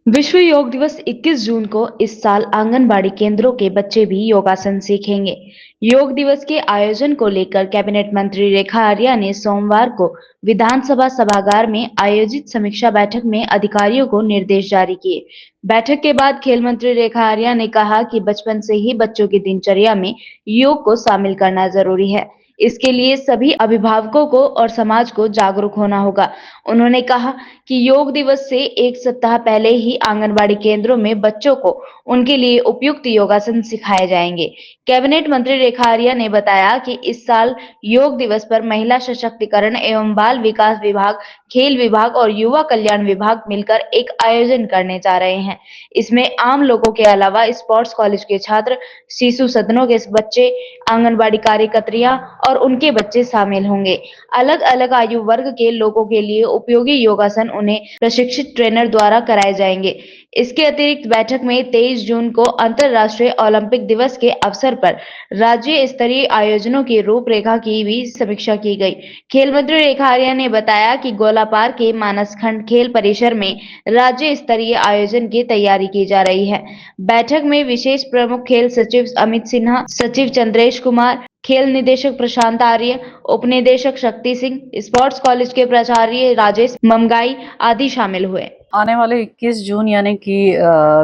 विश्व योग दिवस 21 जून को इस साल आंगनबाड़ी केंद्रों के बच्चे भी योगासन सीखेंगे। योग दिवस के आयोजन को लेकर कैबिनेट मंत्री रेखा आर्या ने सोमवार को विधानसभा सभागार में आयोजित समीक्षा बैठक में अधिकारियों को निर्देश जारी किए। बैठक के बाद खेल मंत्री रेखा आर्या ने कहा कि बचपन से ही बच्चों की दिनचर्या में योग को शामिल करना जरूरी है। इसके लिए सभी अभिभावकों को और समाज को जागरूक होना होगा। उन्होंने कहा कि योग दिवस से एक सप्ताह पहले ही आंगनबाड़ी केंद्रों में बच्चों को उनके लिए उपयुक्त योगासन सिखाए जाएंगे। कैबिनेट मंत्री रेखा आर्या ने बताया कि इस साल योग दिवस पर महिला सशक्तिकरण एवं बाल विकास विभाग, खेल विभाग और युवा कल्याण विभाग मिलकर एक आयोजन करने जा रहे हैं। इसमें आम लोगों के अलावा स्पोर्ट्स कॉलेज के छात्र, शिशु सदनों के बच्चे, आंगनबाड़ी कार्यकर्त्रियां और उनके बच्चे शामिल होंगे। अलग अलग आयु वर्ग के लोगों के लिए उपयोगी योगासन उन्हें प्रशिक्षित ट्रेनर द्वारा कराए जाएंगे। इसके अतिरिक्त बैठक में 23 जून को अंतर्राष्ट्रीय ओलंपिक दिवस के अवसर पर राज्य स्तरीय आयोजनों की रूपरेखा की भी समीक्षा की गई। खेल मंत्री रेखा आर्या ने बताया कि गोलापार के मानसखंड खेल परिसर में राज्य स्तरीय आयोजन की तैयारी की जा रही है। बैठक में विशेष प्रमुख खेल सचिव अमित सिन्हा, सचिव चंद्रेश कुमार, खेल निदेशक प्रशांत आर्य, उप निदेशक शक्ति सिंह, स्पोर्ट्स कॉलेज के प्राचार्य राजेश ममगाई आदि शामिल हुए। आने वाले 21 जून यानी कि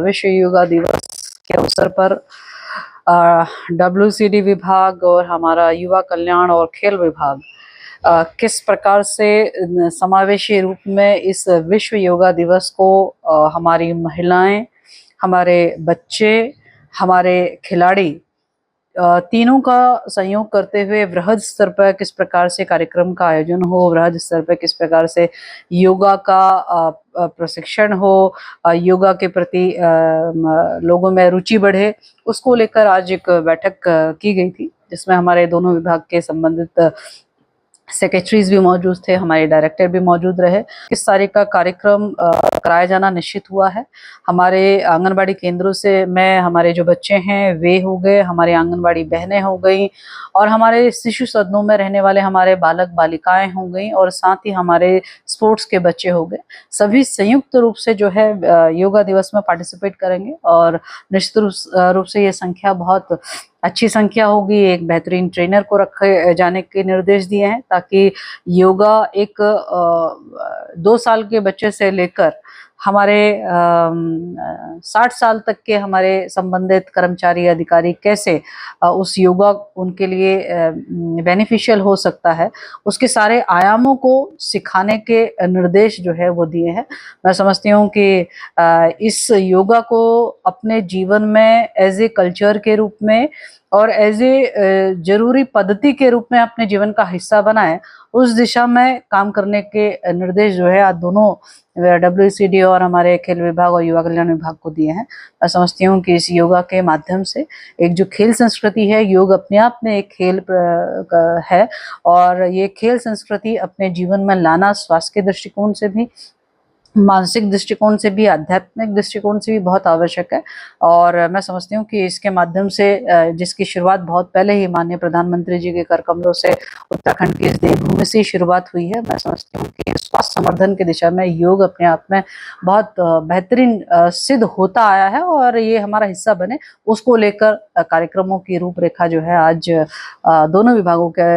विश्व योगा दिवस के अवसर पर WCD विभाग और हमारा युवा कल्याण और खेल विभाग किस प्रकार से समावेशी रूप में इस विश्व योगा दिवस को हमारी महिलाएं, हमारे बच्चे, हमारे खिलाड़ी तीनों का संयोग करते हुए वृहद स्तर पर किस प्रकार से कार्यक्रम का आयोजन हो, वृहद स्तर पर किस प्रकार से योगा का प्रशिक्षण हो, योगा के प्रति लोगों में रुचि बढ़े, उसको लेकर आज एक बैठक की गई थी, जिसमें हमारे दोनों विभाग के संबंधित सेक्रेटरीज भी मौजूद थे, हमारे डायरेक्टर भी मौजूद रहे। इस सारे का कार्यक्रम कराया जाना निश्चित हुआ है। हमारे आंगनबाड़ी केंद्रों से हमारे जो बच्चे हैं वे हो गए, हमारी आंगनबाड़ी बहनें हो गई और हमारे शिशु सदनों में रहने वाले हमारे बालक बालिकाएं हो गई और साथ ही हमारे स्पोर्ट्स के बच्चे हो गए। सभी संयुक्त रूप से जो है योगा दिवस में पार्टिसिपेट करेंगे और निश्चित रूप से ये संख्या बहुत अच्छी संख्या होगी। एक बेहतरीन ट्रेनर को रखे जाने के निर्देश दिए हैं ताकि योगा एक 2 साल के बच्चे से लेकर हमारे 60 साल तक के हमारे संबंधित कर्मचारी अधिकारी कैसे उस योगा उनके लिए बेनिफिशियल हो सकता है, उसके सारे आयामों को सिखाने के निर्देश जो है वो दिए हैं। मैं समझती हूँ कि इस योगा को अपने जीवन में एज ए कल्चर के रूप में और एज ए जरूरी पद्धति के रूप में अपने जीवन का हिस्सा बनाए, उस दिशा में काम करने के निर्देश जो है आज दोनों WCD और हमारे खेल विभाग और युवा कल्याण विभाग को दिए हैं। मैं समझती हूँ कि इस योगा के माध्यम से एक जो खेल संस्कृति है, योग अपने आप में एक खेल है और ये खेल संस्कृति अपने जीवन में लाना स्वास्थ्य के दृष्टिकोण से भी, मानसिक दृष्टिकोण से भी, आध्यात्मिक दृष्टिकोण से भी बहुत आवश्यक है। और मैं समझती हूँ कि इसके माध्यम से जिसकी शुरुआत बहुत पहले ही माननीय प्रधानमंत्री जी के कर कमलों से उत्तराखंड की इस देवभूमि से शुरुआत हुई है। मैं समझती हूँ कि स्वास्थ्य संवर्धन की दिशा में योग अपने आप में बहुत बेहतरीन सिद्ध होता आया है और ये हमारा हिस्सा बने, उसको लेकर कार्यक्रमों की रूपरेखा जो है आज दोनों विभागों के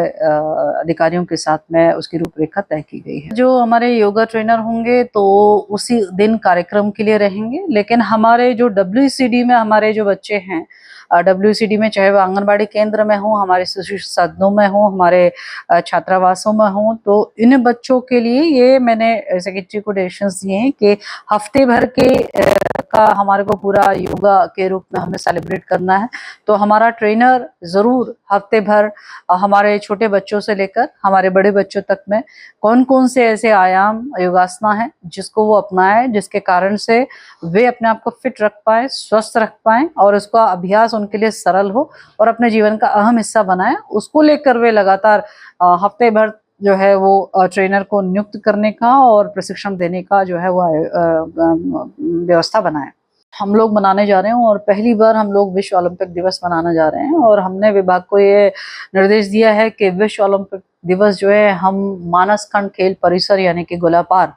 अधिकारियों के साथ में उसकी रूपरेखा तय की गई है। जो हमारे योगा ट्रेनर होंगे तो उसी दिन कार्यक्रम के लिए रहेंगे, लेकिन हमारे जो WCD में हमारे जो बच्चे हैं, WCD में चाहे वो आंगनबाड़ी केंद्र में हो, हमारे शिशु सदनों में हो, हमारे छात्रावासों में हो, तो इन बच्चों के लिए ये मैंने सेक्रेटरी को डायरेक्शंस दिए हैं कि हफ्ते भर के का हमारे को पूरा योगा के रूप में हमें सेलिब्रेट करना है। तो हमारा ट्रेनर जरूर हफ्ते भर हमारे छोटे बच्चों से लेकर हमारे बड़े बच्चों तक में कौन कौन से ऐसे आयाम योगासना है जिसको वो अपनाए, जिसके कारण से वे अपने आप को फिट रख पाए, स्वस्थ रख पाए और उसका अभ्यास उनके लिए सरल हो और अपने जीवन का अहम हिस्सा बनाए, उसको लेकर वे लगातार हफ्ते भर जो है वो ट्रेनर को नियुक्त करने का और प्रशिक्षण देने का जो है वो व्यवस्था बनाए। हम लोग मनाने जा रहे हैं और पहली बार हम लोग विश्व ओलंपिक दिवस मनाने जा रहे हैं और हमने विभाग को ये निर्देश दिया है कि विश्व ओलंपिक दिवस जो है हम मानसखंड खेल परिसर यानी कि गोलापार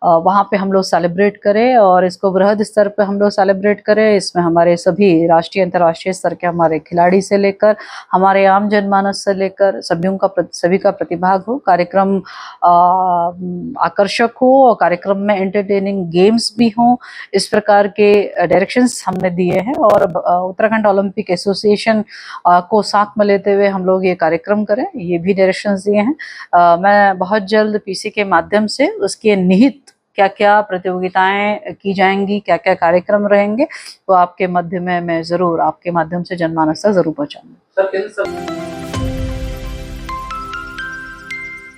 वहाँ पे हम लोग सेलिब्रेट करें और इसको वृहद स्तर पे हम लोग सेलिब्रेट करें। इसमें हमारे सभी राष्ट्रीय अंतर्राष्ट्रीय स्तर के हमारे खिलाड़ी से लेकर हमारे आम जनमानस से लेकर सभी का प्रतिभाग हो, कार्यक्रम आकर्षक हो और कार्यक्रम में एंटरटेनिंग गेम्स भी हों। इस प्रकार के डायरेक्शंस हमने दिए हैं और उत्तराखंड ओलंपिक एसोसिएशन को साथ में लेते हुए हम लोग ये कार्यक्रम करें, ये भी डायरेक्शंस दिए हैं। मैं बहुत जल्द पीसी के माध्यम से उसके निहित क्या क्या प्रतियोगिताएं की जाएंगी, क्या क्या कार्यक्रम रहेंगे, वो आपके माध्यम में मैं जरूर आपके माध्यम से जनमानस तक जरूर पहुंचाऊंगी।